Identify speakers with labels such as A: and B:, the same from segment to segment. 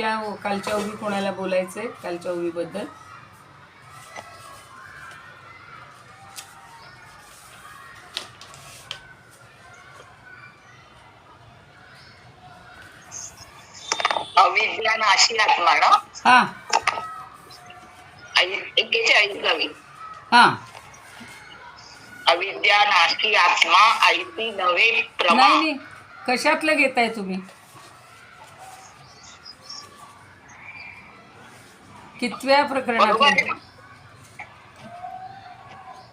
A: कालच्या उभी कोणाला बोलायचंय कालच्या उभीबद्दल?
B: अविद्या नाशी आत्मा ना.
A: हा
B: 41.
A: हा
B: अविद्या नाशी आत्मा ऐसी नव्हे प्रमा.
A: नाही कशातलं घेताय तुम्ही? कितव्या प्रकरणातलं?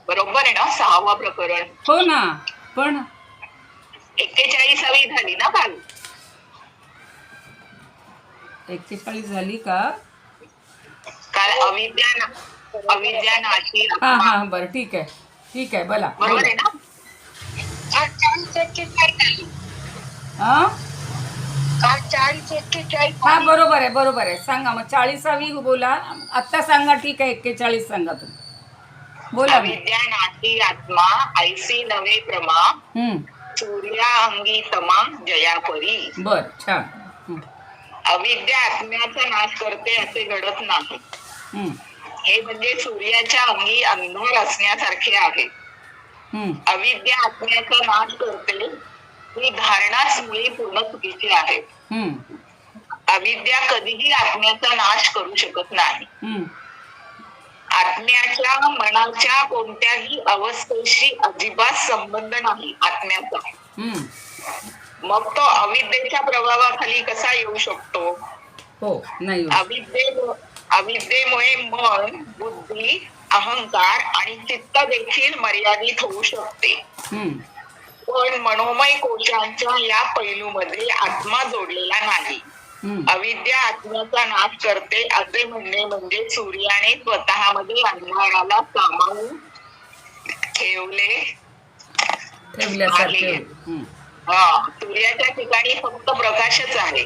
B: बरोबर आहे ना? 6वा प्रकरण.
A: हो ना, पण
B: 41वी झाली ना काल?
A: 41 झाली का
B: काल? अविद्या नाशी
A: हा
B: आत्मा.
A: हा बरं ठीक आहे बोला.
B: बरोबर आहे ना?
A: हा
B: काल 40-41.
A: हा बरोबर आहे. सांगा मग 40वी बोला आत्ता. सांगा ठीक आहे. 41 सांगा तुम्ही. बोला.
B: अविद्या नाशी आत्मा ऐसी नव्हे प्रमा. सूर्या अंगी समा जया परी.
A: बर, छान.
B: अविद्या आत्म्याचा नाश करते असे घडत नाही. हे म्हणजे सूर्याच्या अंगी अंधार असण्यासारखे आहे. अविद्या आत्म्याचा नाश करते ही धारणाच मुळी पूर्ण चुकीची आहे. अविद्या कधीही आत्म्याचा नाश करू शकत नाही. आत्म्याच्या मनाच्या कोणत्याही अवस्थेशी अजिबात संबंध नाही आत्म्याचा. मग तो अविद्येच्या प्रभावाखाली कसा येऊ शकतो?
A: हो नाही.
B: अविद्येमुळे मन, बुद्धी, अहंकार आणि चित्त देखील मर्यादित होऊ शकते. पण मनोमय कोशांच्या या पैलूमध्ये आत्मा जोडलेला नाही. अविद्या आत्म्याचा नाश करते असे म्हणणे म्हणजे सूर्याने स्वतःमध्ये अंधाराला सामावून ठेवल्यासारखे. सूर्याच्या ठिकाणी फक्त प्रकाशच आहे.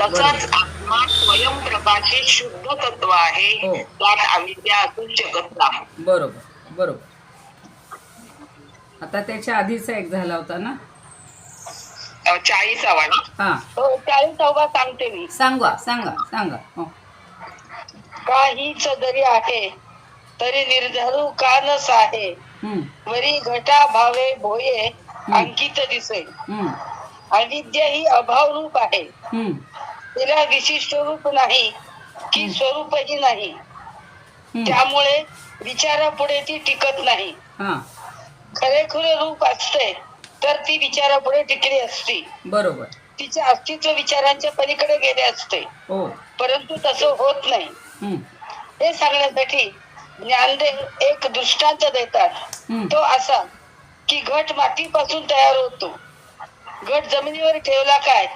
B: तसंच आत्मा स्वयंप्रकाशित शुद्ध तत्व आहे. त्यात अविद्या असू शकत नाही.
A: बरोबर. आता त्याच्या आधीचा एक झाला होता ना
B: 40वा ना.
A: हा
B: 40वा सांगते मी.
A: सांगा.
B: काहीच जरी आहे तरी निर्धारू का नस आहे. वरी घटा भावे भोये अंकित दिसे. अविद्या ही अभाव रूप आहे. तिला विशिष्ट रूप नाही की स्वरूपही नाही. त्यामुळे विचारापुढे ती टिकत नाही. खरेखुरे रूप असते तर ती विचारापुढे टिकली असती. बरोबर. तिचे अस्तित्व विचारांच्या पलीकडे गेले असते. परंतु तसं होत नाही. हे सांगण्यासाठी ज्ञानदेव एक दृष्टांत देतात. तो असा की घट मातीपासून तयार होतो. घट जमिनीवर ठेवला काय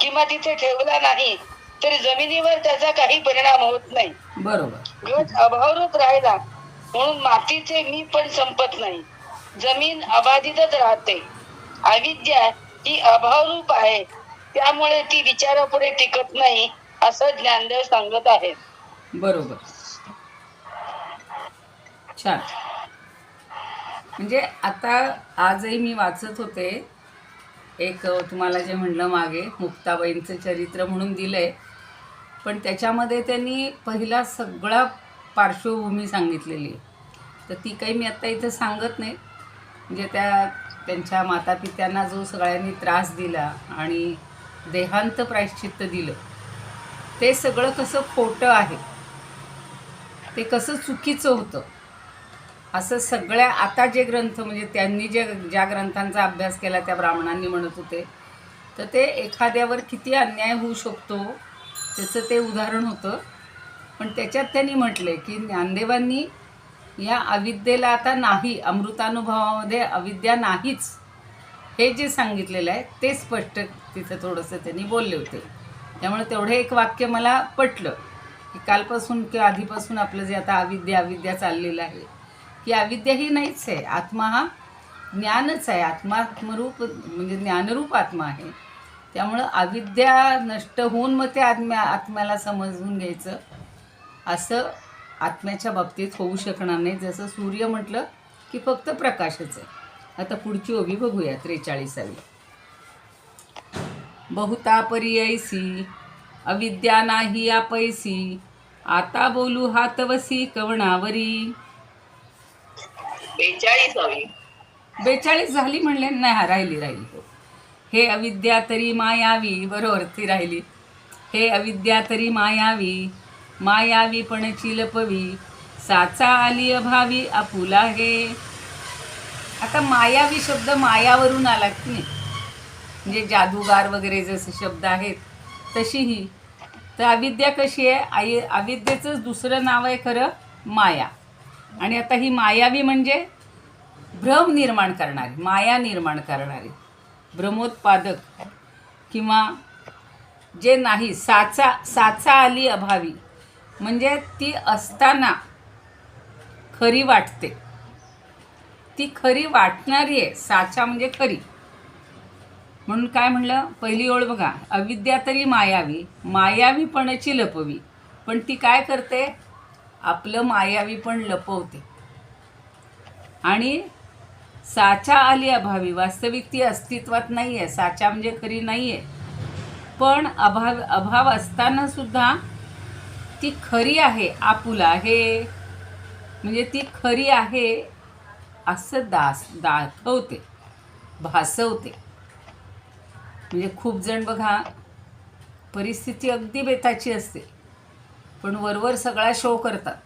B: किंवा तिथे ठेवला नाही तरी जमिनीवर त्याचा काही परिणाम होत नाही. बरोबर. घट अभावरूप राहिला म्हणून मातीचे मी पण संपत नाही. जमीन अबाधितच राहते. अविद्या ही अभावरूप आहे. त्यामुळे ती विचारापुढे टिकत नाही असं ज्ञानदेव सांगत आहेत.
A: बरोबर. छान. म्हणजे आता आजही मी वाचत होते एक तुम्हाला जे म्हणलं मागे मुक्ताबाईंचं चरित्र म्हणून दिलंय. पण त्याच्यामध्ये त्यांनी पहिला सगळा पार्श्वभूमी सांगितलेली आहे. तर ती काही मी आत्ता इथं सांगत नाही. म्हणजे त्यांच्या मातापित्यांना जो सगळ्यांनी त्रास दिला आणि देहांत प्रायश्चित्त दिलं ते सगळं कसं खोटं आहे, ते कसं चुकीचं होतं असं सगळ्या आता जे ग्रंथ म्हणजे त्यांनी ज्या ग्रंथांचा अभ्यास केला त्या ब्राह्मणांनी म्हणत होते. तर ते एखाद्यावर किती अन्याय होऊ शकतो त्याचं ते उदाहरण होतं. पण त्याच्यात त्यांनी म्हटले की ज्ञानदेवांनी या अविद्येला आता नाही, अमृतानुभवामध्ये अविद्या नाहीच हे जे सांगितलेलं आहे ते स्पष्ट तिथं थोडंसं त्यांनी बोलले होते. त्यामुळे तेवढं एक वाक्य मला पटलं की कालपासून किंवा आधीपासून आपलं जे आता अविद्या चाललेलं आहे की अविद्या ही नाहीच आहे. आत्मा हा ज्ञानच आहे. आत्मात्मरूप म्हणजे ज्ञानरूप आत्मा आहे. त्यामुळं अविद्या नष्ट होऊन मग त्या आत्म्याला समजून घ्यायचं असं आत्म्याच्या बाबतीत होऊ शकणार नाही. जसं सूर्य म्हटलं की फक्त प्रकाशच आहे. आता पुढची ओवी बघूया 43वी. बहुतापरी ऐसी अविद्या नाही या पैसी, आता बोलू हातवसी कवणावरी.
B: 42वी.
A: 42 झाली म्हणले नाही, हा राहिली. हे अविद्या तरी मायावी, बरोबर ती राहिली. हे अविद्या तरी मायावी, मायावी पणची लपवी, साचा आली अभावी आपुला हे. आता मायावी शब्द मायावरून आला की नाही, म्हणजे जादूगार वगैरे जसे शब्द आहेत तशी ही. तर अविद्या कशी आहे, अविद्येचंच दुसरं नाव आहे खरं माया. आणि आता ही मायावी म्हणजे भ्रम निर्माण करणारी, माया निर्माण करणारी, भ्रमोत्पादक किंवा जे नाही. साचा आली अभावी म्हणजे ती असताना खरी वाटते, ती खरी वाटणारी आहे. साचा म्हणजे खरी. म्हणून काय म्हणलं, पहिली ओळ बघा, अविद्या तरी मायावी, मायावीपणाची लपवी. पण ती काय करते, आपलं मायावीपण लपवते. आणि साचा आली अभावी, वास्तविक ती अस्तित्वात नाही आहे. साचा म्हणजे खरी नाही आहे, पण अभाव असताना सुद्धा ती खरी आहे. आपुला आहे म्हणजे ती खरी आहे असं दाखवते, भासवते. म्हणजे खूप जण बघा, परिस्थिती अगदी बेताची असते पण वरवर सगळा शो करतात,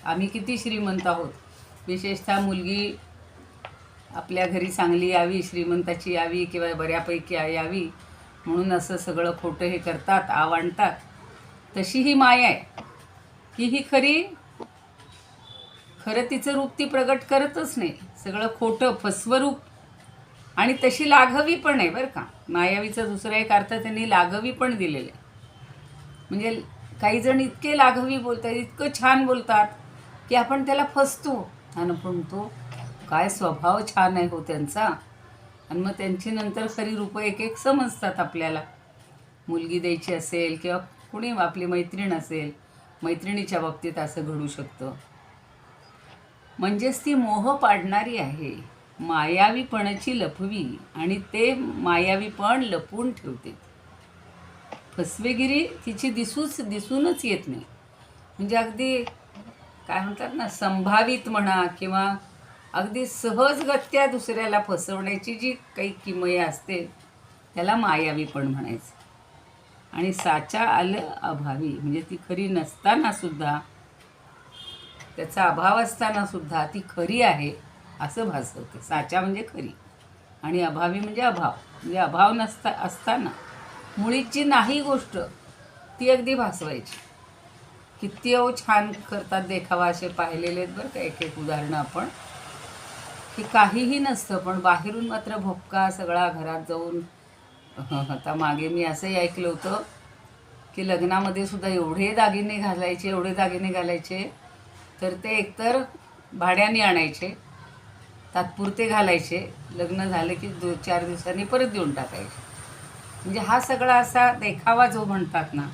A: आम्ही किती श्रीमंत आहोत. विशेषतः मुलगी आपल्या घरी चांगली यावी, श्रीमंताची यावी किंवा बऱ्यापैकी यावी म्हणून असं सगळं खोटं हे करतात, आणतात. तशी ही माया आहे की ही खरं तिचं रूप ती प्रगट करतच नाही, सगळं खोटं फसवरूप. आणि तशी लाघवी पण आहे बरं का. मायावीचा दुसरा एक अर्थ त्यांनी लाघवी पण दिलेला आहे. म्हणजे काही जण इतके लाघवी बोलतात, इतकं छान बोलतात की आपण त्याला फसतो. आणि पण तो काय स्वभाव छान आहे हो त्यांचा. आणि मग त्यांची नंतर खरी रूपं एक एक समजतात आपल्याला. मुलगी द्यायची असेल किंवा कुणी आपली मैत्रीण असेल, मैत्रिणीच्या बाबतीत असं घडू शकतं. म्हणजेच ती मोह पाडणारी आहे, मायावीपणाची लपवी, आणि ते मायावीपण लपवून ठेवते. फसवेगिरी तिची दिसूनच येत नाही. म्हणजे अगदी काय म्हणतात ना, संभावित म्हणा किंवा अगदी सहजगत्या दुसऱ्याला फसवण्याची जी काही किमया असते त्याला मायावीपण म्हणायचं. आणि साचा आलं अभावी म्हणजे ती खरी नसताना सुद्धा, त्याचा अभाव असताना सुद्धा ती खरी आहे असं भासवते. साचा म्हणजे खरी आणि अभावी म्हणजे अभाव. म्हणजे अभाव असताना मुळीच जी नाही गोष्ट ती अगदी भासवायची. किती छान करतात देखावा, असे पाहिलेले आहेत बरं का एक एक उदाहरणं आपण, की काहीही नसतं पण बाहेरून मात्र भोपका सगळा घरात जाऊन. आता मागे मी असंही ऐकलं होतं की लग्नामध्ये सुद्धा एवढे दागिने घालायचे तर ते एकतर भाड्याने आणायचे, तात्पुरते घालायचे, लग्न झालं की 2-4 दिवसांनी परत देऊन टाकायचे. म्हणजे हा सगळा असा देखावा जो म्हणतात ना,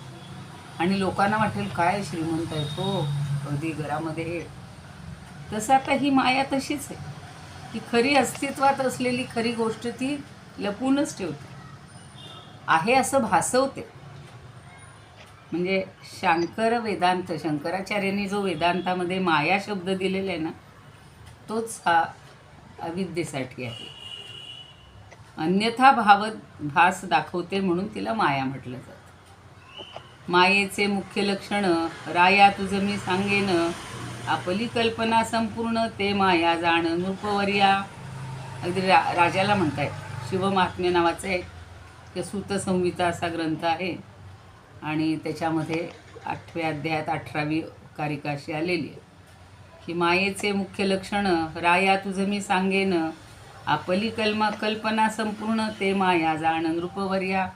A: आणि लोकांना वाटेल काय श्रीमंत आहे तो, कधी घरामध्ये हे. तसं आता ही माया तशीच आहे की खरी अस्तित्वात असलेली खरी गोष्ट ती लपूनच ठेवते, आहे असं भासवते. म्हणजे शंकराचार्यांनी जो वेदांतामध्ये माया शब्द दिलेला आहे ना, तोच हा अविद्येसाठी आहे. अन्यथा भास दाखवते म्हणून तिला माया म्हटलं जातं. मायेचे मुख्य लक्षण राया तुझं मी सांगेन, आपली कल्पना संपूर्ण ते माया जाण नृपवर्या. अगदी राजाला म्हणतायत. शिवमाहात्म्य नावाचं एक सूतसंहिता असा ग्रंथ आहे आणि त्याच्यामध्ये 8व्या अध्यायात 18वी कारिका अशी आलेली आहे की मायेचे मुख्य लक्षण राया तुझं मी सांगेन, आपली कल्पना संपूर्ण ते माया जाण नृपवर्या.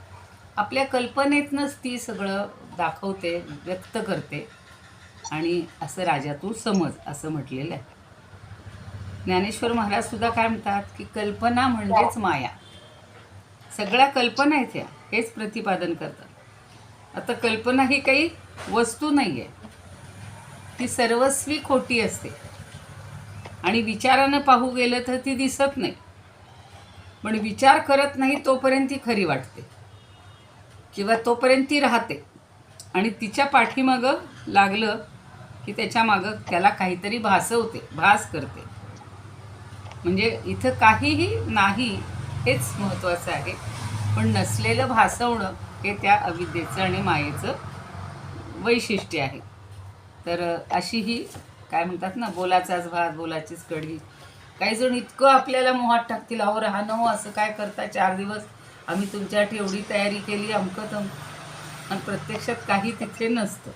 A: आपल्या कल्पनेतनंच ती सगळं दाखवते, व्यक्त करते. आणि असं राजा तू समज असं म्हटलेलं आहे. ज्ञानेश्वर महाराज सुद्धा काय म्हणतात की कल्पना म्हणजेच माया. सगळ्या कल्पना आहेत ह्या, हेच प्रतिपादन करतात. आता कल्पना ही काही वस्तू नाही आहे, ती सर्वस्वी खोटी असते आणि विचारानं पाहू गेलं तर ती दिसत नाही. पण विचार करत नाही तोपर्यंत ती खरी वाटते किंवा तोपर्यंत ती राहते. आणि तिच्या पाठीमागं लागलं की त्याच्या मागं त्याला काहीतरी भासवते, भास करते. म्हणजे इथं काहीही नाही हेच महत्त्वाचं आहे, पण नसलेलं भासवणं हे त्या अविद्येचं आणि मायेचं वैशिष्ट्य आहे. तर अशी ही काय म्हणतात ना, बोलाचाच भात बोलाचीच कढी. काही जण इतकं आपल्याला मोहात टाकतील, अहो राहणं असं काय करता, 4 दिवस आम्ही तुमच्यासाठी एवढी तयारी केली अमकं तमकं, आणि प्रत्यक्षात काही तिथे नसतं.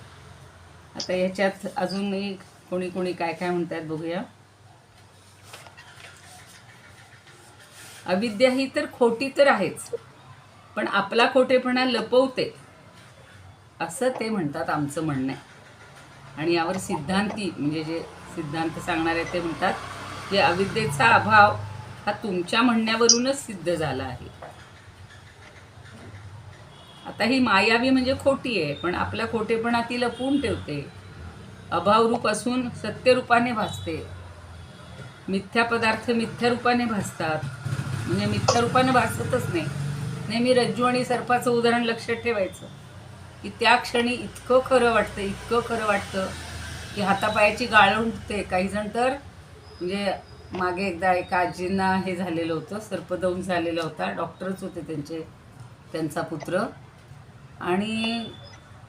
A: आता याच्यात अजूनही कोणी कोणी काय काय म्हणतात बघूया. अविद्या ही तर खोटी तर आहेच, पण आपला खोटेपणा लपवते असं ते म्हणतात, आमचं म्हणणं आहे. आणि यावर सिद्धांती म्हणजे जे सिद्धांत सांगणार आहे ते म्हणतात की अविद्येचा अभाव हा तुमच्या म्हणण्यावरूनच सिद्ध झाला आहे. आता ही मायावी म्हणजे खोटी आहे, पण आपला खोटेपणा ती लपवून ठेवते. अभावरूप असून सत्यरूपाने भासते. मिथ्या पदार्थ मिथ्या रूपाने भासतात, म्हणजे मिथ्या रूपाने भासतच नाही. नेहमी रज्जू आणि सर्पाचं उदाहरण लक्षात ठेवायचं की त्या क्षणी इतकं खरं वाटतं, इतकं खरं वाटतं की हातापायाची गाळण उठते. काही जण तर म्हणजे मागे एकदा एका आजींना हे झालेलं होतं, सर्पदंश झालेला होता. डॉक्टरच होते त्यांचा पुत्र, आणि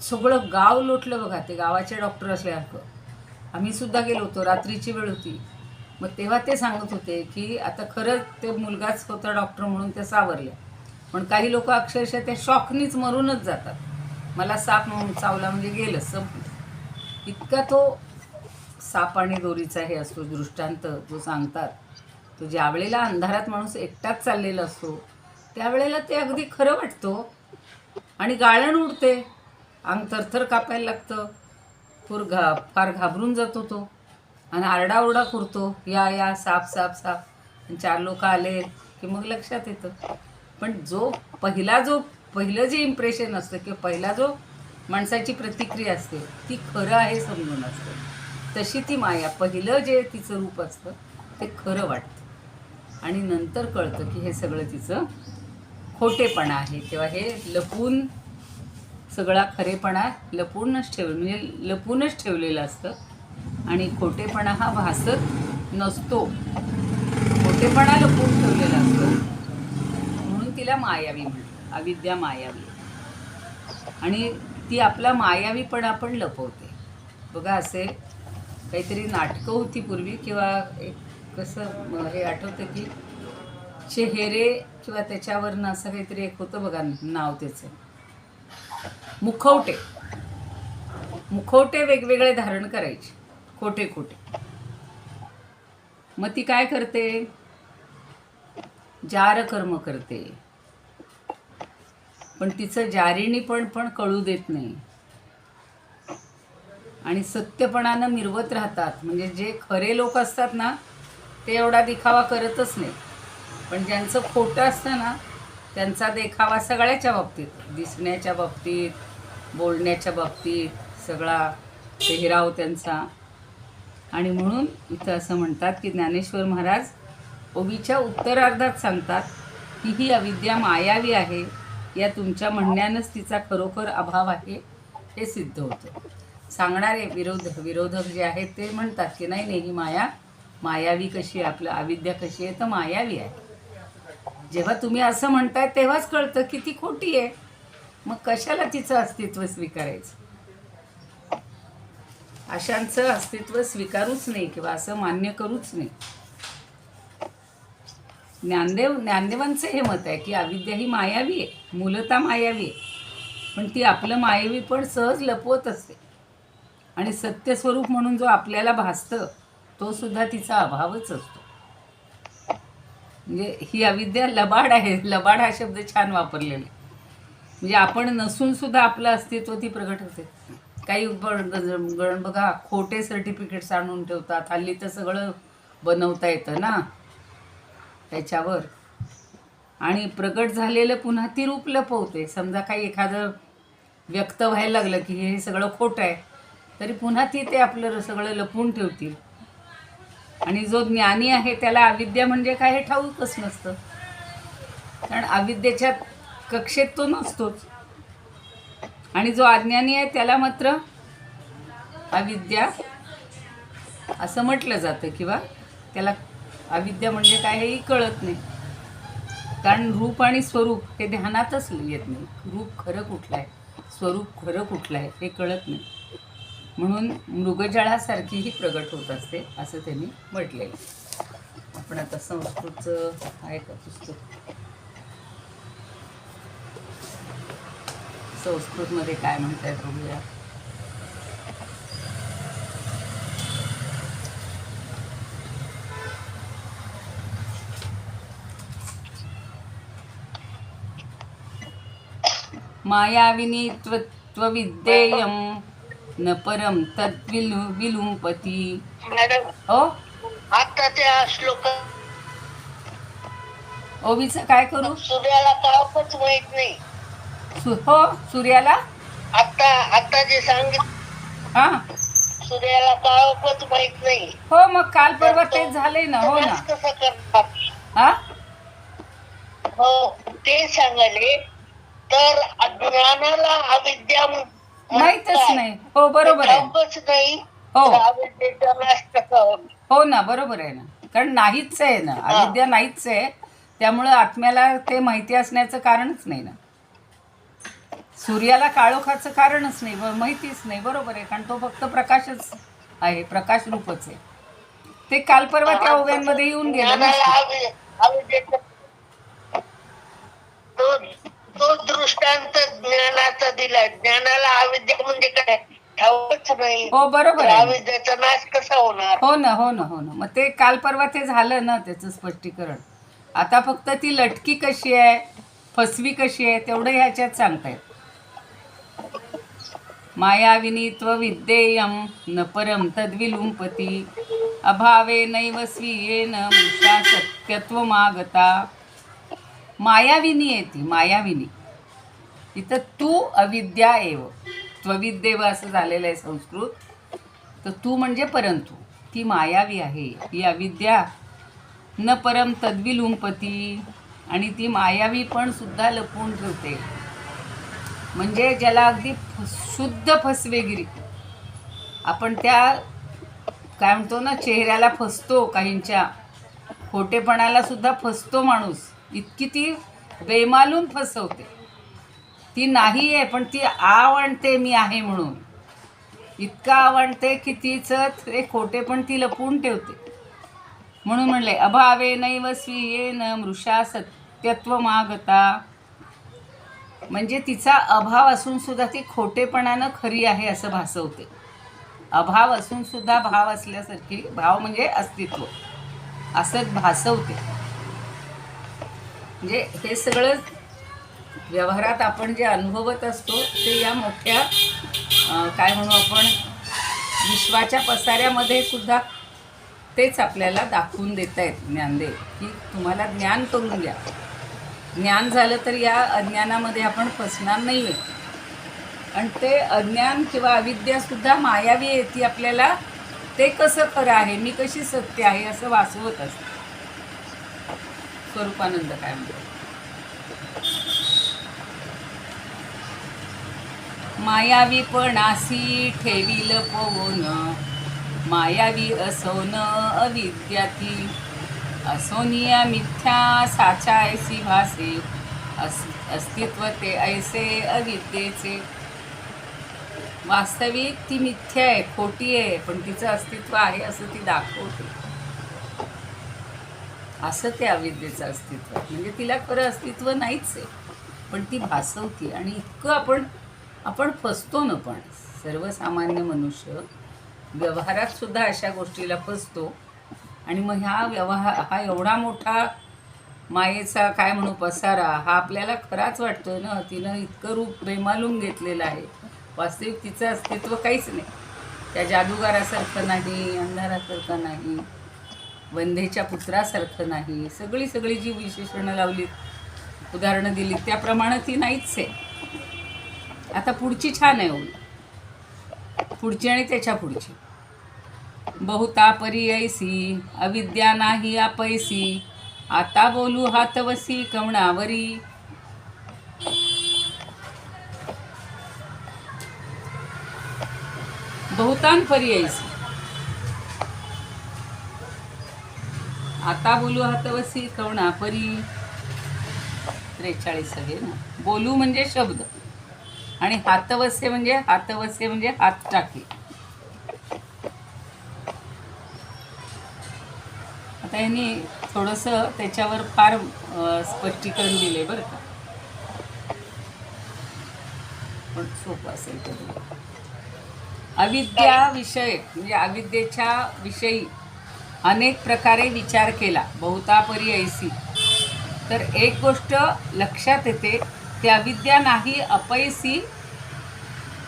A: सगळं गाव लोटलं बघा, ते गावाचे डॉक्टर असल्यासारखं. आम्ही सुद्धा गेलो होतो, रात्रीची वेळ होती. मग तेव्हा ते सांगत होते की आता खरंच ते मुलगाच होता डॉक्टर म्हणून ते सावरल्या, पण काही लोक अक्षरशः त्या शॉकनीच मरूनच जातात. मला साप म्हणून चावला म्हणजे गेलं, संपलं. इतका तो साप आणि दोरीचा हे असतो दृष्टांत जो सांगतात, तो ज्या वेळेला अंधारात माणूस एकटाच चाललेला असतो त्यावेळेला ते अगदी खरं वाटतो आणि गाळण उडते, अंग थरथर कापायला लागतं, फार घाबरून जातो तो आणि आरडाओरडा करतो, या या साप साप साप. आणि 4 लोक आले की मग लक्षात येतं. पण पहिलं जे इम्प्रेशन असतं किंवा पहिला जो माणसाची प्रतिक्रिया असते ती खरं आहे समजून असते. तशी ती माया, पहिलं जे तिचं रूप असतं ते खरं वाटतं आणि नंतर कळतं की हे सगळं तिचं खोटेपणा आहे, किंवा हे लपून सगळा खरेपणा लपूनच ठेवलेलं असतं. आणि खोटेपणा हा भासत नसतो, खोटेपणा लपून ठेवलेला असतो, म्हणून तिला मायावी म्हणतात, अविद्या मायावी. आणि ती आपला मायावीपणा पण लपवते बघा. असे काहीतरी नाटकं होती पूर्वी, किंवा एक कसं हे आठवतं की चेहरे किंवा त्याच्यावरनं असं काहीतरी एक होतं बघा नाव त्याचं, मुखवटे वेगवेगळे धारण करायचे, खोटे खोटे. मग ती काय करते, जार कर्म करते, पण तिचं जारीणी पण कळू देत नाही. आणि सत्यपणानं मिरवत राहतात. म्हणजे जे खरे लोक असतात ना ते एवढा दिखावा करतच नाही, पण ज्यांचं खोटं असतं ना त्यांचा देखावा सगळ्याच्या बाबतीत, दिसण्याच्या बाबतीत, बोलण्याच्या बाबतीत, सगळा पेहराव त्यांचा. आणि म्हणून इथं असं म्हणतात की ज्ञानेश्वर महाराज ओवीच्या उत्तरार्धात सांगतात की ही अविद्या मायावी आहे, या तुमच्या म्हणण्यानंच तिचा खरोखर अभाव आहे हे सिद्ध होतं. सांगणारे विरोधक जे आहेत ते म्हणतात की नाही ही मायावी कशी आहे, आपलं अविद्या कशी आहे, तर मायावी आहे. जेव्हा तुम्ही असं म्हणताय तेव्हाच कळतं की ती खोटी आहे, मग कशाला तिचं अस्तित्व स्वीकारायचं. अशांचं अस्तित्व स्वीकारूच नाही किंवा असं मान्य करूच नाही. ज्ञानदेवांचं हे मत आहे की अविद्या ही मायावी आहे, मूलतः मायावी आहे, पण ती आपलं मायावी पण सहज लपवत असते. आणि सत्यस्वरूप म्हणून जो आपल्याला भासतं तो सुद्धा तिचा अभावच असतो. म्हणजे ही अविद्या लबाड आहे. लबाड हा शब्द छान वापरलेला आहे. म्हणजे आपण नसून सुद्धा आपलं अस्तित्व ती प्रगट होते. काही बघा खोटे सर्टिफिकेट्स आणून ठेवतात. हल्ली तर सगळं बनवता येतं ना त्याच्यावर, आणि प्रगट झालेलं पुन्हा ती रूप लपवते. समजा काही एखादं व्यक्त व्हायला लागलं की हे सगळं खोटं आहे, तरी पुन्हा ती ते आपलं सगळं लपवून ठेवतील. आणि जो ज्ञानी आहे त्याला अविद्या म्हणजे काय हे ठाऊकच नसतं, कारण अविद्येच्या कक्षेत तो नसतोच. आणि जो अज्ञानी आहे त्याला मात्र अविद्या असं म्हटलं जातं, किंवा त्याला अविद्या म्हणजे काय हेही कळत नाही. कारण रूप आणि स्वरूप हे ध्यानातच येत नाही. रूप खरं कुठलं आहे, स्वरूप खरं कुठलं आहे हे कळत नाही. म्हणून मृगजळासारखीही प्रगट होत असते असं त्यांनी म्हटलेलं. आपण आता संस्कृतचं आहे का पुस्तक, संस्कृतमध्ये काय म्हणतायत बघूया. मायाविनी त्वविद्येयं न परम तद्विलुंपती.
B: मॅडम
A: हो
B: आता त्या श्लोक
A: ओवीचं काय करू.
B: सूर्याला काळोखच माहित नाही.
A: हो सूर्याला
B: आता आता जे सांगितलं
A: हा
B: सूर्याला काळोखच माहित नाही.
A: हो मग काल परवा तेच झालंय ना. हो ना.
B: कसं करतात
A: हा
B: हो ते सांगाले. तर अज्ञानाला अविद्या
A: माहीतच नाही. हो बरोबर आहे.
B: ठाऊकच नाही.
A: हो.
B: तर अविद्येचा नाश कसा होईल.
A: हो ना, बरोबर आहे ना. कारण नाहीच आहे ना, अविद्या नाहीच आहे. त्यामुळं आत्म्याला ते माहिती असण्याचं कारणच नाही ना. सूर्याला काळोखाचं कारणच नाही, माहितीच नाही. बरोबर आहे. कारण तो फक्त प्रकाशच आहे, प्रकाश रूपच आहे. ते काल परवा त्या ओव्यांमध्ये येऊन गेलं ना.
B: तो दृष्टांत ज्ञानाचा दिला. ज्ञानाला अविद्या म्हणजे काय ठाऊकच नाही.
A: हो बरोबर आहे.
B: अविद्याचा नाश कसा होणार.
A: हो ना, हो ना, हो ना. मग ते काल परवा ते झालं ना त्याचं स्पष्टीकरण. आता फक्त ती लटकी कशी आहे, फसवी कशी आहे तेवढं ह्याच्यात सांगतायत. मायाविनी त्वविद्येयं न परम तद्विलुंपती अभावे नैव स्वीयेन मृषा सत्यत्वमागता. मायाविनी आहे ती, मायाविनी. इथं तू अविद्या एव, त्वविद्येव असं झालेलं आहे संस्कृत. तर तू म्हणजे परंतु, ती मायावी आहे ही अविद्या. न परम तद्विलुंपती, आणि ती मायावी पण सुद्धा लपवून ठेवते. म्हणजे ज्याला अगदी शुद्ध फसवेगिरी, आपण त्या काय म्हणतो ना, चेहऱ्याला फसतो, काहींच्या खोटेपणाला सुद्धा फसतो माणूस. इतकी ती बेमालूम फसवते. ती नाही आहे पण ती आवडते मी आहे म्हणून. इतका आवडते की तिचं ते खोटे पण ती लपवून ठेवते. म्हणून म्हणले अभावे नैव स्वीयेन मृषा सत्यत्वमागता. म्हणजे तिचा अभाव असून सुद्धा ती खोटेपणानं खरी आहे असं भासवते. अभाव असून सुद्धा भाव असल्यासारखी, भाव म्हणजे अस्तित्व असं भासवते. म्हणजे हे सगळं व्यवहारात आपण जे अनुभवत असतो ते या मोठ्या काय म्हणू आपण विश्वाच्या पसाऱ्यामध्ये सुद्धा तेच आपल्याला दाखवून देत आहेत ज्ञानदेव, की तुम्हाला ज्ञान करून घ्या. ज्ञान झालं तर या अज्ञानामध्ये आपण फसणार नाही आहे. आणि ते अज्ञान किंवा अविद्यासुद्धा मायावी आहे. ती आपल्याला ते कसं खरं आहे, मी कशी सत्य आहे असं वासवत असते. स्वरूपानंद काय म्हणतो, मायावी पणासी ठेवील पवन, मायावी असोन अविद्याती, असोनिया मिथ्या साचायसी भासे, अस्तित्व ते ऐसे अविद्येचे. वास्तविक ती मिथ्या आहे, खोटी आहे, पण तिचं अस्तित्व आहे असं ती दाखवते. असं ते अविद्येचं अस्तित्व आहे. म्हणजे तिला खरं अस्तित्व नाहीच आहे, पण ती भासवते. आणि इतकं आपण फसतो ना. पण सर्वसामान्य मनुष्य व्यवहारात सुद्धा अशा गोष्टीला फसतो. आणि मग हा एवढा मोठा मायेचा काय म्हणू पसारा हा आपल्याला खराच वाटतोय ना. तिनं इतकं रूप बेमालूम घेतलेलं आहे. वास्तविक तिचं अस्तित्व काहीच नाही. त्या जादूगारासारखं नाही, अंधारासारखं नाही, वंधेच्या पुत्रासारखं नाही. सगळी जी विशेषणं लावली, उदाहरणं दिली त्याप्रमाणे ती नाहीच आहे. आता पुढची छान आहे हो, पुढची आणि त्याच्या पुढची. बहुता परी ऐसी अविद्या नाही आपैसी, आता बोलू हातवसी कवणावरी. बहुतान परी ऐसी. आता बोलू हातवसी कवणा परी. 43 आहे ना. बोलू म्हणजे शब्द आणि हातवसे म्हणजे हात टाके. आता यांनी थोडंसं त्याच्यावर फार स्पष्टीकरण दिले बरं का, पण सोपं असेल तर. अविद्या विषय म्हणजे अविद्येच्या विषयी अनेक प्रकारे विचार केला बहुतापरी ऐसी. तर एक गोष्ट लक्षात येते, ती अविद्या नाही अपयसी.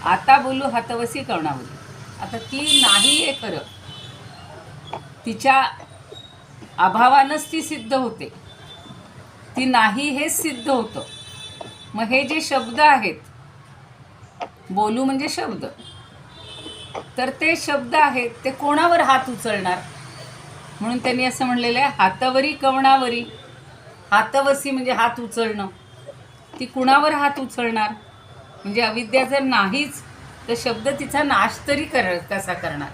A: आता बोलू हातवसी कवणावली. आता ती नाही आहे खरं, तिच्या अभावानंच ती सिद्ध होते. ती नाही हेच सिद्ध होतं. मग हे जे शब्द आहेत, बोलू म्हणजे शब्द, तर ते शब्द आहेत ते कोणावर हात उचलणार, म्हणून त्यांनी असं म्हणलेलं आहे हातवरी कवणावरी. हातवसी म्हणजे हात उचलणं. ती कुणावर हात उचलणार, म्हणजे अविद्या जर नाहीच तर शब्द तिचा नाश तरी कसा करणार.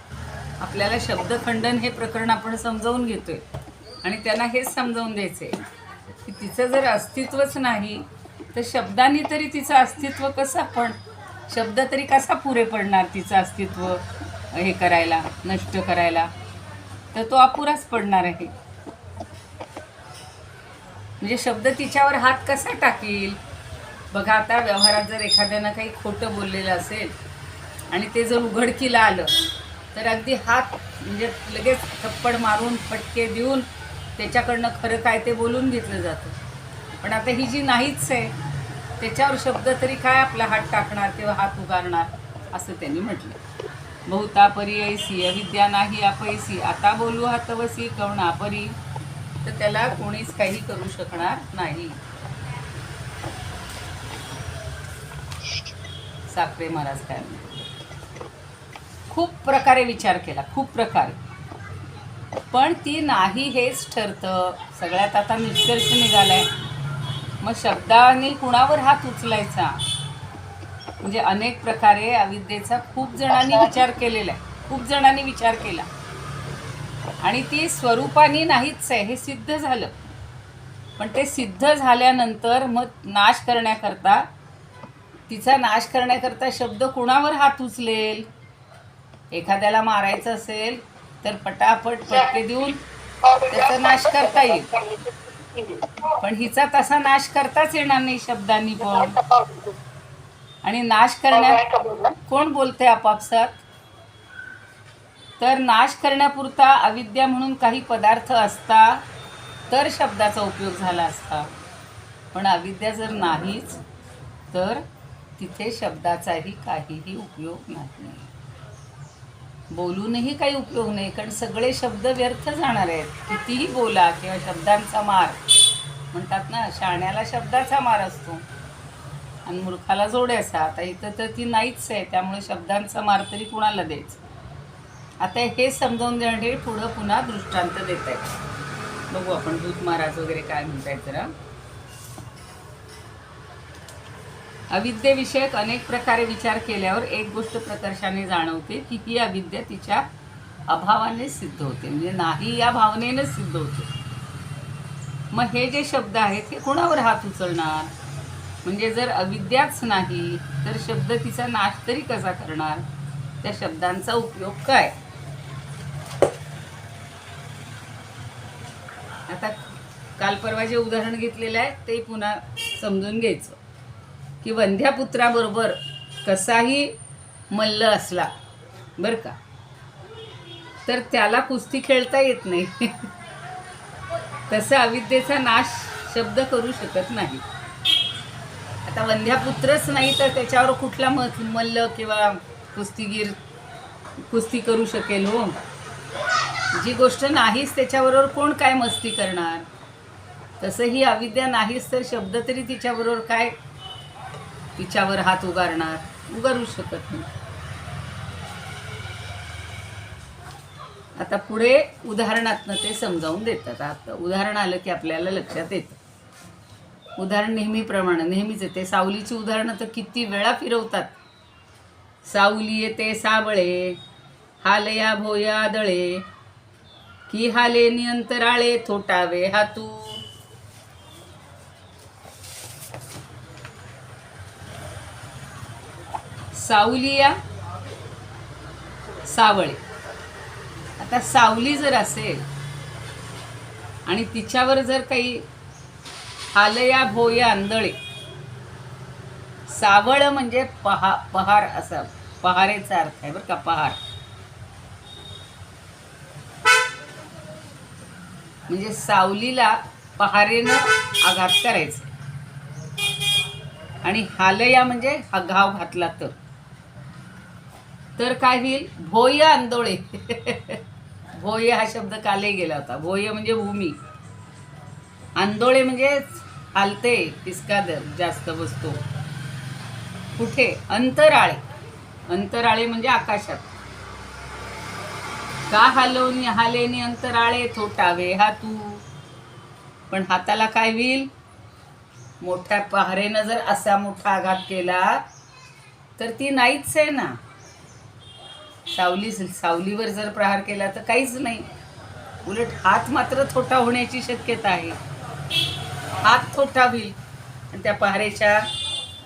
A: आपल्याला शब्दखंडन हे प्रकरण आपण समजावून घेतोय आणि त्यांना हेच समजावून द्यायचं आहे की तिचं जर अस्तित्वच नाही तर शब्दांनी तरी तिचं अस्तित्व कसं, पण शब्द तरी कसा पुरे पडणार तिचं अस्तित्व हे करायला, नष्ट करायला. तर तो अपुराच पडणार आहे. म्हणजे शब्द तिच्यावर हात कसा टाकील. बघा, आता व्यवहारात जर एखाद्यानं काही खोटं बोललेलं असेल आणि ते जर उघडकीला आलं तर अगदी हात म्हणजे लगेच थप्पड मारून फटके देऊन त्याच्याकडनं खरं काय ते बोलून घेतलं जातं. पण आता ही जी नाहीच आहे त्याच्यावर शब्द तरी काय आपला हात टाकणार किंवा हात उगारणार, असं त्यांनी म्हटलं. बहुतापरी ऐसी अविद्या नाही अपैसी. आता बोलू हातवसी कवणा परी. तर त्याला कोणीच काही करू शकणार नाही. साखरे महाराज काय म्हणतात, खूप प्रकारे विचार केला, खूप प्रकारे, पण ती नाही हेच ठरतं. सगळ्यात आता निष्कर्ष निघालाय. मग शब्दाने कुणावर हात उचलायचा, म्हणजे अनेक प्रकारे अविद्येचा खूप जणांनी विचार केलेला आहे, खूप जणांनी विचार केला आणि ती स्वरूपाने नाहीच आहे हे सिद्ध झालं. पण ते सिद्ध झाल्यानंतर मग तिचा नाश करण्याकरता शब्द कुणावर हात उचलेल. एखाद्याला मारायचं असेल तर पटापट फटके देऊन त्याचा नाश करता येईल, पण हिचा तसा नाश करताच येणार नाही शब्दांनी. पण आणि नाश करण्या कोण बोलते आपापसात, तर नाश करण्यापुरता अविद्या म्हणून काही पदार्थ असता तर शब्दाचा उपयोग झाला असता. पण अविद्या जर नाहीच तर तिथे शब्दाचाही काहीही उपयोग नाही. बोलूनही काही उपयोग नाही, कारण सगळे शब्द व्यर्थ जाणार आहेत. कितीही बोला किंवा शब्दांचा मार म्हणतात ना, शाण्याला शब्दाचा मार असतो आणि मूर्खाला जोड्याचा. आता इथं तर ती नाहीच आहे, त्यामुळे शब्दांचा मार तरी कुणाला द्यायचा. आता हे समजावून देण्यासाठी पुढं पुन्हा दृष्टांत देत आहेत. बघू आपण दूत महाराज वगैरे काय म्हणतायत जरा. अविद्येविषयक अनेक प्रकारे विचार केल्यावर एक गोष्ट प्रकर्षाने जाणवते की ही अविद्या तिच्या अभावाने सिद्ध होते, म्हणजे नाही या भावनेने सिद्ध होते. मग हे जे शब्द आहेत हे कोणावर हात उचलणार, म्हणजे जर अविद्याच नाही तर शब्द तिचा नाश तरी कसा करणार, त्या शब्दांचा उपयोग काय. आता काल परवा जे उदाहरण घेतलेलं आहे ते पुन्हा समजून घ्यायचं की वंध्यापुत्राबरोबर कसाही मल्ल असला बरं का, तर त्याला कुस्ती खेळता येत नाही. तसं अविद्येचा नाश शब्द करू शकत नाही. आता वंध्यापुत्रच नाही तर त्याच्यावर कुठला मल्ल किंवा कुस्तीगीर कुस्ती करू शकेल. हो, जी गोष्ट नाहीच त्याच्याबरोबर कोण काय मस्ती करणार. तसं ही अविद्या नाहीच तर शब्द तरी तिच्याबरोबर काय, तिच्यावर हात उगारू शकत नाही. आता पुढे उदाहरणातनं ते समजावून देतात. आता उदाहरण आलं की आपल्याला लक्षात येतं. उदाहरण नेहमीच येते. सावलीची उदाहरणं तर किती वेळा फिरवतात सावली येते साबळे, हालया भोया दळे, की हाले नियंतराळे थोटावे हातू. सावलिया सावळे. आता सावली जर असेल आणि तिच्यावर जर काही हालया भोया आंधळे, सावळ म्हणजे पहार असा पहारेचा अर्थ आहे बरं का, पहार म्हणजे सावलीला पहारेनं आघात करायचं. आणि हालया म्हणजे हा घाव घातला तर काय होईल, भोय आंदोळे. भोय हा शब्द कालही गेला होता. भोय म्हणजे भूमी, आंदोळे म्हणजे हालते, पिस्कादर जास्त बसतो. कुठे, अंतराळे. अंतराळे म्हणजे आकाशात. का हालवून हालेनी अंतराळे थोटावे हातू. पण हाताला काय होईल, मोठ्या पहारेनं जर असा मोठा आघात केला तर ती नाहीच आहे ना. सावलीवर जर प्रहार केला तर काहीच नाही, उलट हात मात्र थोटा होण्याची शक्यता आहे. हात थोटा होईल आणि त्या पहारेच्या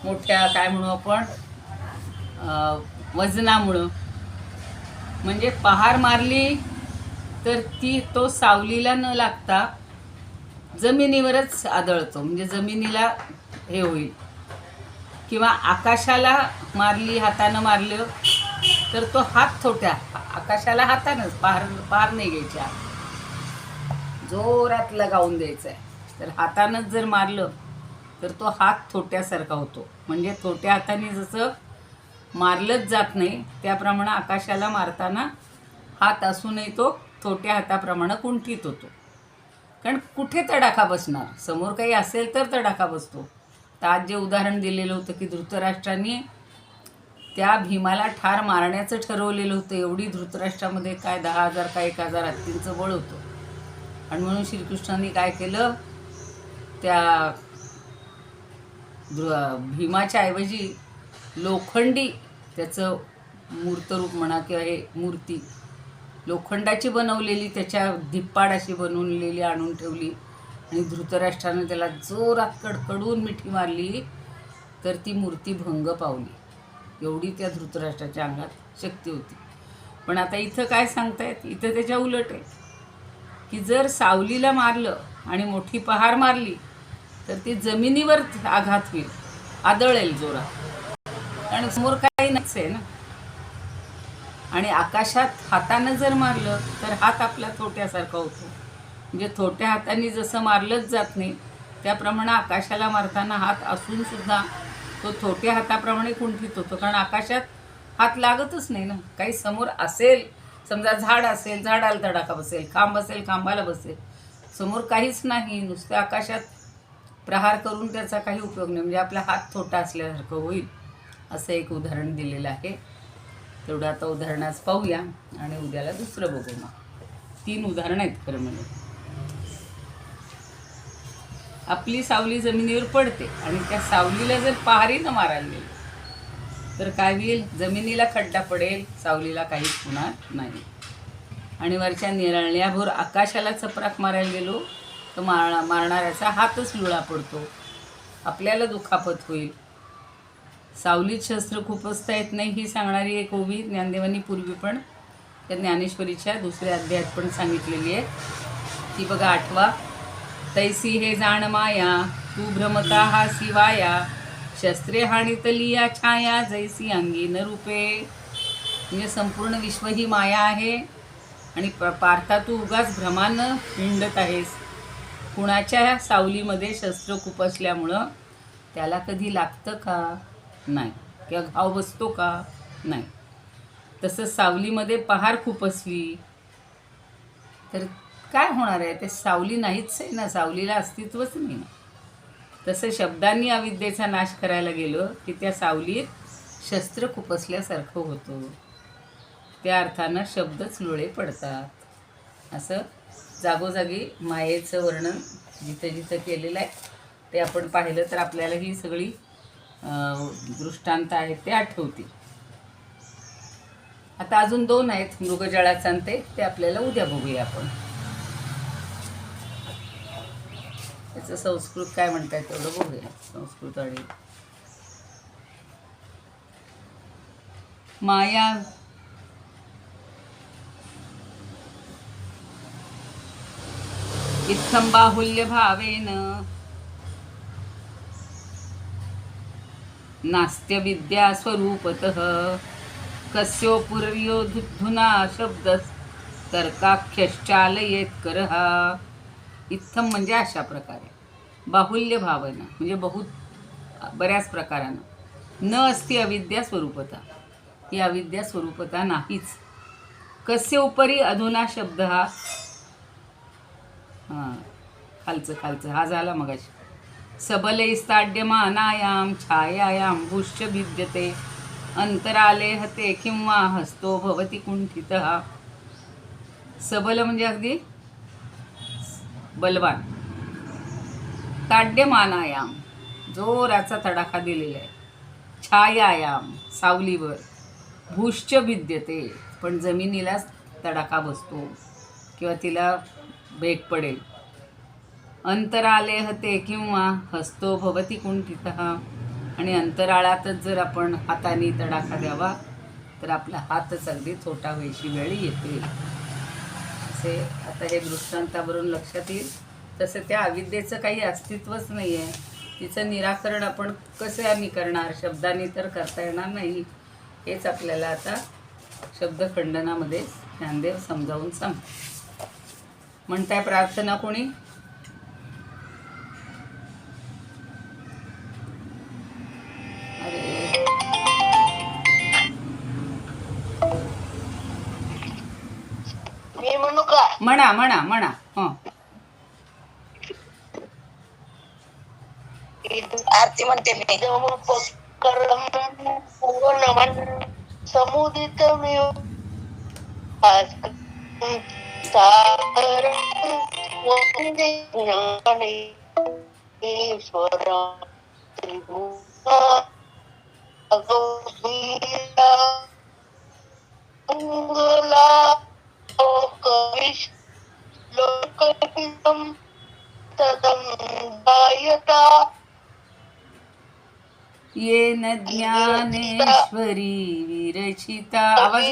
A: मोठ्या काय म्हणू आपण वजनामुळं. म्हणजे पहार मारली तर तो सावलीला न लागता जमिनीवरच आदळतो, म्हणजे जमिनीला हे होईल. किंवा आकाशाला मारली, हातानं मारलं तर तो हात थोट्या, आकाशाला हातानंच, पहार नाही घ्यायच्या, जोरात लगावून द्यायचा आहे. तर हातानंच जर मारलं तर तो हात थोट्यासारखा होतो. म्हणजे थोट्या हाताने जसं मारलंच जात नाही, त्याप्रमाणे आकाशाला मारताना हात असूनही तो थोट्या हाताप्रमाणे कुंठित होतो. कारण कुठे तडाखा बसणार, समोर काही असेल तर तडाखा बसतो. तर आज जे उदाहरण दिलेलं होतं की धृतराष्ट्राने त्या भीमाला ठार मारण्याचं ठरवलेलं होतं. एवढी धृतराष्ट्रामध्ये काय 10,000 का 1,000 हत्तींचं बळ होतं. आणि म्हणून श्रीकृष्णांनी काय केलं, त्या भीमाच्या ऐवजी लोखंडी त्याचं मूर्तरूप म्हणा किंवा हे मूर्ती लोखंडाची बनवलेली, त्याच्या धिप्पाड अशी बनवलेली आणून ठेवली. आणि धृतराष्ट्रानं त्याला जोरात कडकडून मिठी मारली तर ती मूर्ती भंग पावली. एवढी त्या धृतराष्ट्राच्या अंगात शक्ती होती. पण आता इथं काय सांगतायत, इथं त्याच्या उलट आहे की जर सावलीला मारलं आणि मोठी पहार मारली तर ती जमिनीवर आघात होईल, आदळेल जोरात, कारण समोर काही नाहीच आहे ना. आणि आकाशात हातानं जर मारलं तर हात आपला थोट्यासारखा होतो. म्हणजे थोट्या हाताने जसं मारलंच जात नाही, त्याप्रमाणे आकाशाला मारताना हात असून सुद्धा तो थोट्या हाताप्रमाणे कुंठित होतो. कारण आकाशात हात लागतच नाही ना. काही समोर असेल, समजा झाड असेल, झाडाला तडाखा बसेल, खांब असेल, खांबाला बसेल, समोर काहीच नाही, नुसतं आकाशात प्रहार करून त्याचा काही उपयोग नाही. म्हणजे आपला हात छोटा असल्यासारखं होईल. असं एक उदाहरण दिलेलं आहे. तेवढं आता उदाहरणास पाहूया आणि उद्याला दुसरं बघू. मग 3 उदाहरणं आहेत खरं म्हणजे. आपली सावली जमिनीवर पडते आणि त्या सावलीला जर पहारीनं मारायला गेलं तर काय होईल, जमिनीला खड्डा पडेल, सावलीला काहीच होणार नाही. आणि वरच्या निराळ्याभोर आकाशाला चपराक मारायला गेलो तर मारणाऱ्याचा हातच लुळा पडतो, आपल्याला दुखापत होईल. सावलीत शस्त्र खुपसता येत नाही ही सांगणारी एक ओवी ज्ञानदेवांनी पूर्वी पण त्या ज्ञानेश्वरीच्या 2ऱ्या अध्यायात पण सांगितलेली आहे. ती बघा 8वा. तैसी हे जाण माया, तू भ्रमता हा शिवाया, शस्त्रे हाणितली या छाया, जैसी अंगी न रूपे. म्हणजे संपूर्ण विश्व ही माया आहे आणि पार्था तू उगाच भ्रमानं हिंडत आहेस. कुणाच्या सावलीमध्ये शस्त्र खुपसल्यामुळं त्याला कधी लागतं का? नाही. किंवा घाव बसतो का? नाही. तसं सावलीमध्ये पहार खुपसली तर काय होणार आहे, ते सावली नाहीच आहे ना, सावलीला अस्तित्वच नाही ना. तसं शब्दांनी अविद्येचा नाश करायला गेलो की त्या सावलीत शस्त्र खुपसल्यासारखं होतं. त्या अर्थानं शब्दच लुळे पडतात. असं जागोजागी मायेचं वर्णन जिथं जिथं केलेलं आहे ते आपण पाहिलं तर आपल्याला ही सगळी दृष्टांत आहेत ते आठवतील. आता अजून 2 आहेत मृगजळाचा आणि ते आपल्याला उद्या बघूया आपण. त्याचं संस्कृत काय म्हणताय तेवढं बघूया. संस्कृत आणि माया इत्थं बाहुल्य भावेन नास्त्य विद्या स्वरूपतः कस्योपुर्योधुना शब्द तर्काख्यश्चालयेत करः. इत्थम म्हणजे अशा प्रकारे, बाहुल्य भावना म्हणजे बऱ्याच प्रकारानं, न असती अविद्या स्वरूपता, ही अविद्या स्वरूपता नाहीच. कस्य उपरी अधुना शब्द हा खालचं हा झाला मगाशी. सबलैस्ताड्यमानायां छायायां भूश्च भिद्यते अंतराले हते किंवा हस्तो भवती कुंठितः. सबल म्हणजे अगदी बलवान, ताड्यमानायाम जोराचा तडाखा दिलेला आहे, छायायाम सावलीवर, भूश्च भिद्यते पण जमिनीलाच तडाखा बसतो किंवा तिला भेग पडेल. अंतराले हते किंवा हस्तो भवती कुंठितः, आणि अंतराळातच जर आपण हाताने तडाखा द्यावा तर आपला हातच अगदी छोटा व्हायची वेळ येते. असे आता हे दृष्टांतावरून लक्षात येईल. तसं त्या अविद्येचं काही अस्तित्वच नाही आहे. तिचं निराकरण आपण कशाने करणार, शब्दांनी तर करता येणार नाही. हेच आपल्याला आता शब्दखंडनामध्ये ज्ञानदेव समजावून सांगतो. म्हणताय प्रार्थना कोणी?
B: मी म्हणू का?
A: म्हणा म्हणा म्हणा.
B: आरती म्हणते मी. समुदित
A: येन ज्ञानेश्वरी विरचिता. आवाज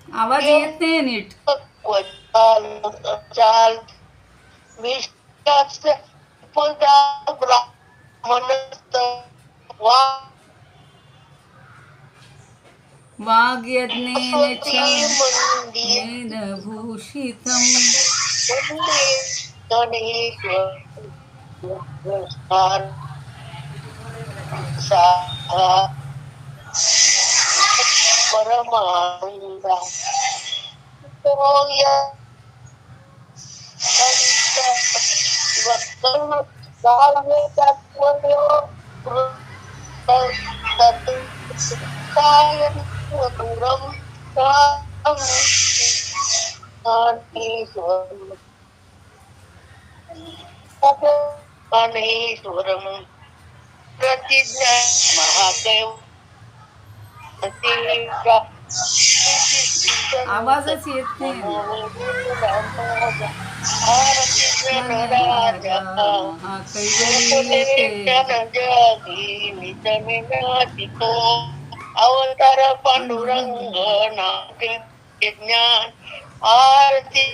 A: आवाज येत नाही नीट. वाग्यज्ञेन चेन भूषितम्
B: परमानंदा प्रतिज्ञा महादेव
A: आवाजच येत नाही.
B: अवतार पांडुरंग नाते ज्ञान आरती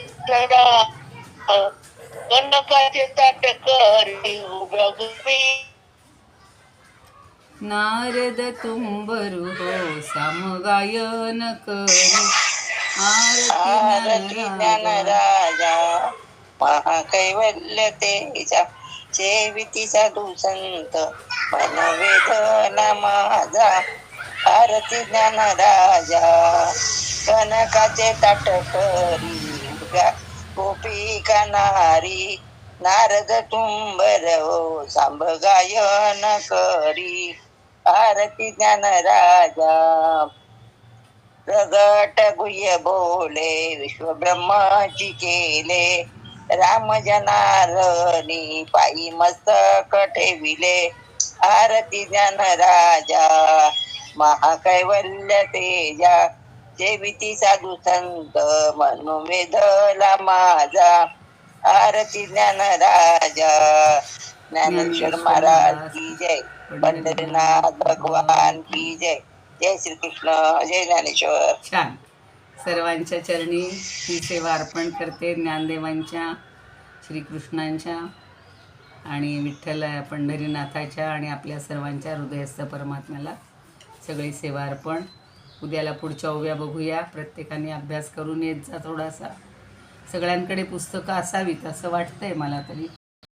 B: कनकाचे ताटकरी उभ्या गुपी.
A: नारद तुंबरु हो समगायन करी आरती
B: ज्ञानराजा महाकैवल्य तेजा जेविती साधू संत मनवेदना माझा. आरती ज्ञानराजा कनकाचे ताटकरी उभ्या गोपी कनारी. नारद तुंबर हो सांब गायन करी आरती ज्ञानराजा. प्रगट गुह्य बोले विश्व ब्रह्माची केले राम जनार्दनी पायी मस्तक ठेविले आरती ज्ञान राजा महाकैवल्य तेजा जेविती साधू संत मनोवेदला माझा आरती ज्ञान राजा ज्ञानेश्वर महाराज की जय पंढरीनाथ भगवान की जय जय श्रीकृष्ण जय ज्ञानेश्वर.
A: छान. सर्वांच्या चरणी ही सेवा अर्पण करते, ज्ञानदेवांच्या, श्रीकृष्णांच्या आणि विठ्ठल पंढरीनाथाच्या आणि आपल्या सर्वांच्या हृदयस्थ परमात्म्याला सगळी सेवा अर्पण. उद्याला पुढच्या ओव्या बघूया. प्रत्येकाने अभ्यास करून येत जा थोडासा. सगळ्यांकडे पुस्तकं असावीत असं वाटतंय मला तरी.